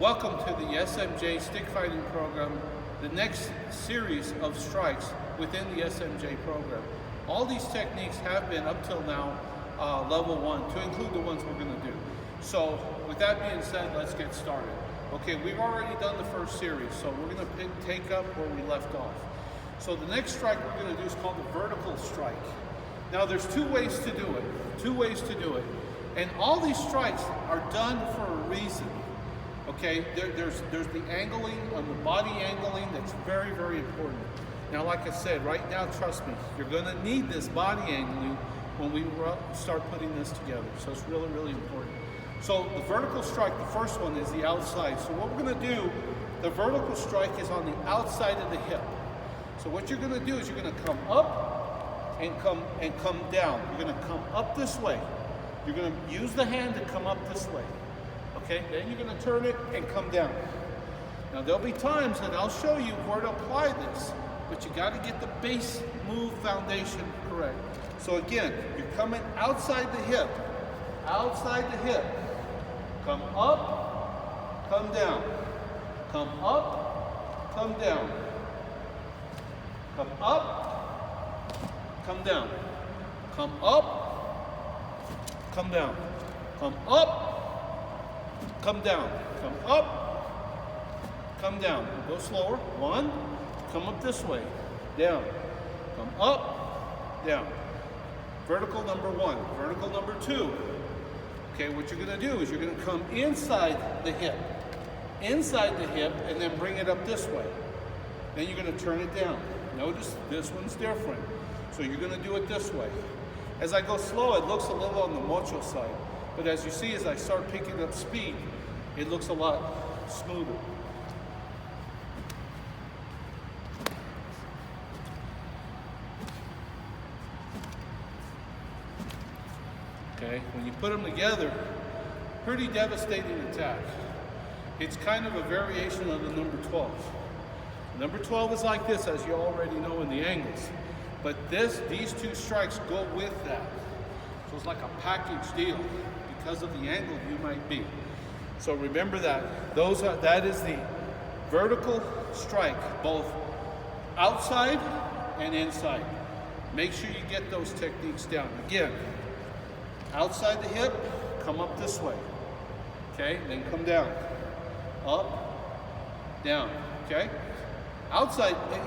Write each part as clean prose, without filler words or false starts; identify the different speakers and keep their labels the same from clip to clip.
Speaker 1: Welcome to the SMJ stick fighting program, the next series of strikes within the SMJ program. All these techniques have been up till now level 1, to include the ones we're going to do. So with that being said, let's get started. Okay, we've already done the first series, so we're going to take up where we left off. So the next strike we're going to do is called the vertical strike. Now there's two ways to do it. And all these strikes are done for a reason. Okay, there's the angling, on the body angling, that's very, very important. Now, like I said, right now, trust me, you're going to need this body angling when we start putting this together. So it's really, really important. So the vertical strike, the first one is the outside. So what we're going to do, the vertical strike is on the outside of the hip. So what you're going to do is you're going to come up and come down. You're going to come up this way. You're going to use the hand to come up this way. Okay, then you're going to turn it and come down. Now there'll be times that I'll show you where to apply this, but you got to get the base move foundation correct. So again, you're coming outside the hip, come up, come down, come up, come down, come up, come down, come up, come down, come up, come down, come up, come down. Go slower. 1, come up this way, down, come up, down. Vertical number 1, vertical number 2. Okay, what you're going to do is you're going to come inside the hip, and then bring it up this way. Then you're going to turn it down. Notice this one's different. So you're going to do it this way. As I go slow, it looks a little on the mucho side. But as you see, as I start picking up speed, it looks a lot smoother. Okay, when you put them together, pretty devastating attack. It's kind of a variation of the number 12. Number 12 is like this, as you already know in the angles. But these two strikes go with that. So it's like a package deal because of the angle you might be. So remember that. That is the vertical strike, both outside and inside. Make sure you get those techniques down. Again, outside the hip, come up this way. Okay, then come down. Up, down. Okay?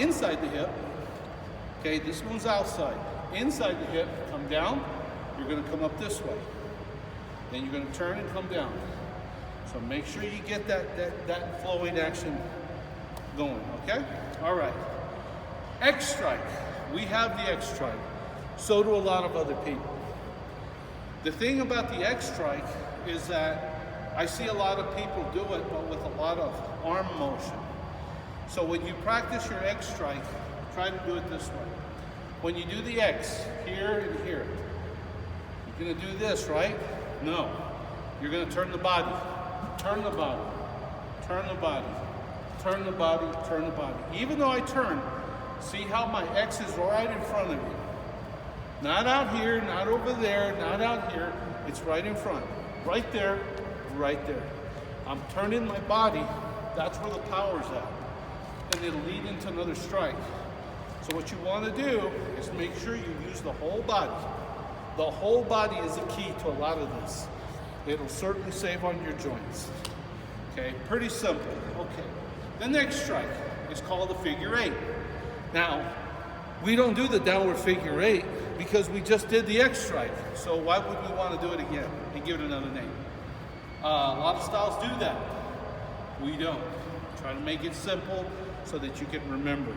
Speaker 1: Inside the hip. Okay, this one's outside. Inside the hip, come down. You're going to come up this way. Then you're going to turn and come down. So make sure you get that flowing action going, okay? All right. X strike. We have the X strike. So do a lot of other people. The thing about the X strike is that I see a lot of people do it, but with a lot of arm motion. So when you practice your X strike, try to do it this way. When you do the X, here and here, you're going to do this, right? No. You're going to turn the body. Turn the body. Turn the body. Turn the body. Turn the body. Even though I turn, see how my X is right in front of you. Not out here, not over there, not out here. It's right in front. Right there, right there. I'm turning my body. That's where the power's at. And it'll lead into another strike. So what you want to do is make sure you use the whole body. The whole body is the key to a lot of this. It'll certainly save on your joints. Okay, pretty simple. Okay, the next strike is called the figure 8. Now, we don't do the downward figure 8 because we just did the X strike. So why would we want to do it again and give it another name? A lot of styles do that. We don't. Try to make it simple so that you can remember.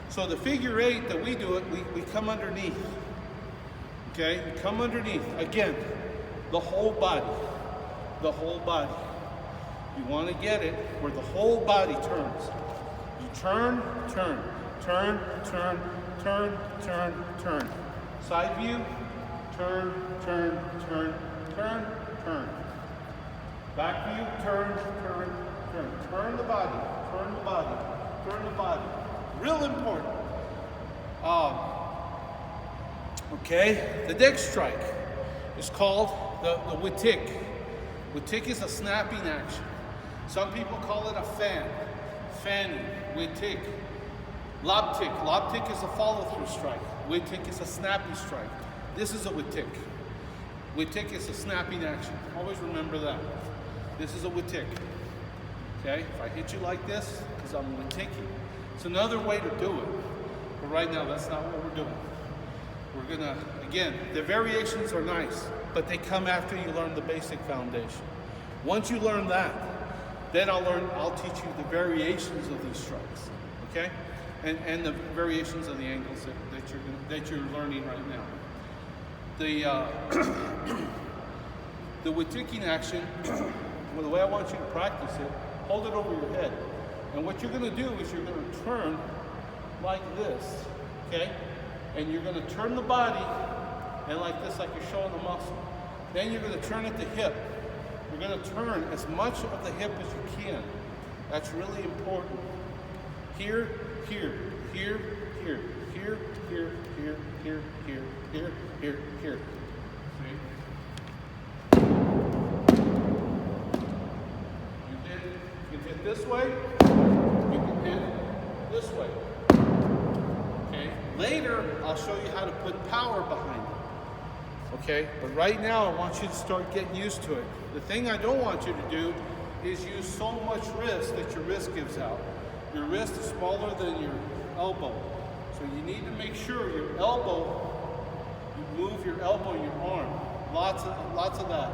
Speaker 1: So the figure 8 that we do it, we come underneath. Okay, come underneath. Again, the whole body. The whole body. You want to get it where the whole body turns. You turn, turn, turn, turn, turn, turn, turn. Side view, turn, turn, turn, turn, turn. Back view, turn, turn, turn. Turn the body, turn the body, turn the body. Real important. Okay, the next strike is called the witik. Witik is a snapping action. Some people call it a fan, fanning, witik. Lobtik. Lobtik is a follow-through strike. Witik is a snappy strike. This is a witik. Witik is a snapping action. Always remember that. This is a witik. Okay? If I hit you like this, because I'm witiking. It's another way to do it. But right now, that's not what we're doing. We're gonna, again, the variations are nice, but they come after you learn the basic foundation. Once you learn that, then I'll teach you the variations of these strikes. Okay? And the variations of the angles that you're learning right now. The witiking action, well, the way I want you to practice it, hold it over your head. And what you're going to do is you're going to turn like this, okay? And you're going to turn the body and like this, like you're showing the muscle. Then you're going to turn at the hip. You're going to turn as much of the hip as you can. That's really important. Here, here, here, here, here, here, here, here, here, here, here, here. See? You can hit this way, you can hit this way. Okay? Later, I'll show you how to put power behind it. Okay? But right now, I want you to start getting used to it. The thing I don't want you to do is use so much wrist that your wrist gives out. Your wrist is smaller than your elbow. So you need to make sure your elbow, you move your elbow and your arm. Lots of that.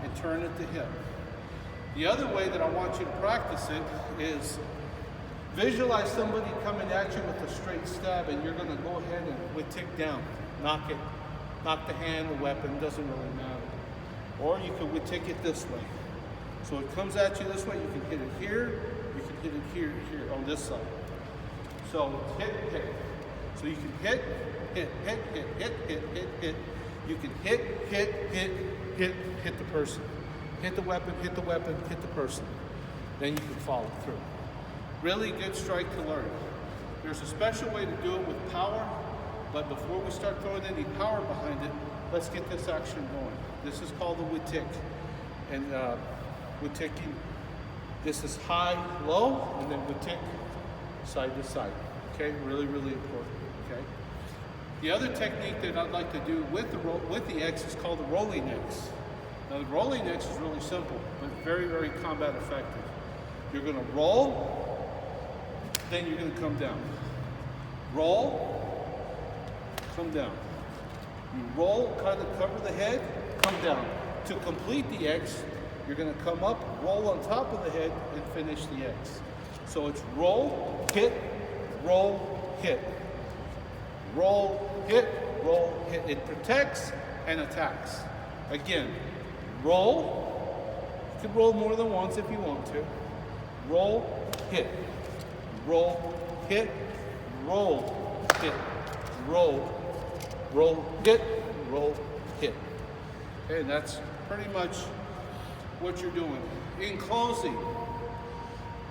Speaker 1: And turn at the hip. The other way that I want you to practice it is visualize somebody coming at you with a straight stab, and you're going to go ahead and witik down. Knock it. Knock the hand, the weapon, doesn't really matter. Or you can witik it this way. So it comes at you this way, you can hit it here, you can hit it here, here, on this side. So hit, hit. So you can hit, hit, hit, hit, hit, hit, hit, hit. You can hit, hit, hit, hit, hit the person. Hit the weapon, hit the weapon, hit the person. Then you can follow through. Really good strike to learn. There's a special way to do it with power, but before we start throwing any power behind it, let's get this action going. This is called the witik. And witiking, this is high, low, and then witik side to side. Okay, really, really important. Okay. The other technique that I'd like to do with the X is called the rolling X. Now the rolling X is really simple, but very, very combat effective. You're going to roll, then you're going to come down. Roll, come down. You roll, kind of cover the head, come down. To complete the X, you're going to come up, roll on top of the head, and finish the X. So it's roll, hit, hit. Roll, hit, hit. It protects and attacks. Again, roll. You can roll more than once if you want to. Roll, hit. Roll, hit. Roll, hit. Roll, hit. Roll, hit. Okay, and that's pretty much what you're doing. In closing,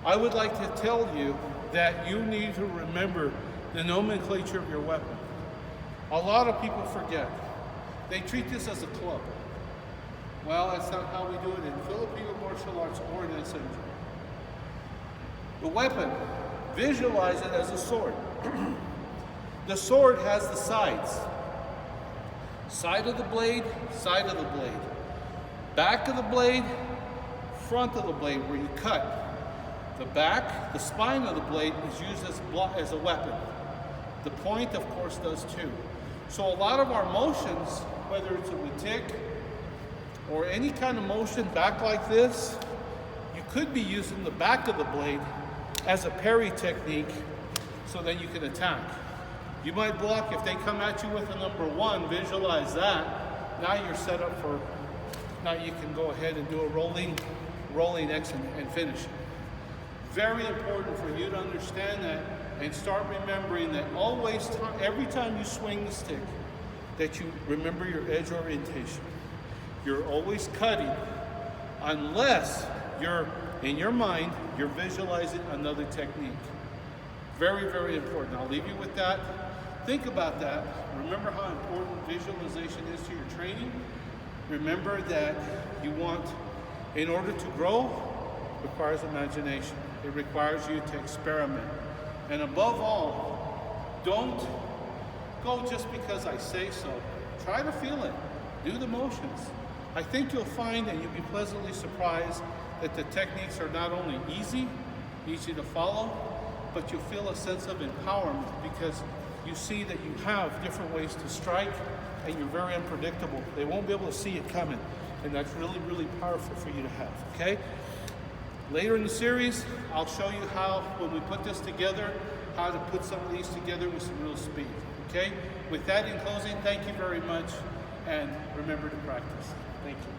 Speaker 1: I would like to tell you that you need to remember the nomenclature of your weapon. A lot of people forget. They treat this as a club. Well, that's not how we do it in Filipino martial arts or in SMG. The weapon, visualize it as a sword. The sword has the sides. Side of the blade, side of the blade. Back of the blade, front of the blade where you cut. The back, the spine of the blade is used as a weapon. The point, of course, does too. So a lot of our motions, whether it's a witik or any kind of motion back like this, you could be using the back of the blade as a parry technique so then you can attack. You might block if they come at you with a number 1, visualize that. Now you're set up for, now you can go ahead and do a rolling X and finish it. Very important for you to understand that and start remembering that always, every time you swing the stick, that you remember your edge orientation. You're always cutting unless you're, in your mind, you're visualizing another technique. Very, very important. I'll leave you with that. Think about that. Remember how important visualization is to your training. Remember that you want, in order to grow, requires imagination. It requires you to experiment. And above all, don't go just because I say so. Try to feel it. Do the motions. I think you'll find and you'll be pleasantly surprised that the techniques are not only easy to follow, but you feel a sense of empowerment because you see that you have different ways to strike and you're very unpredictable. They won't be able to see it coming. And that's really, really powerful for you to have, okay? Later in the series, I'll show you how, when we put this together, how to put some of these together with some real speed, okay? With that in closing, thank you very much, and remember to practice. Thank you.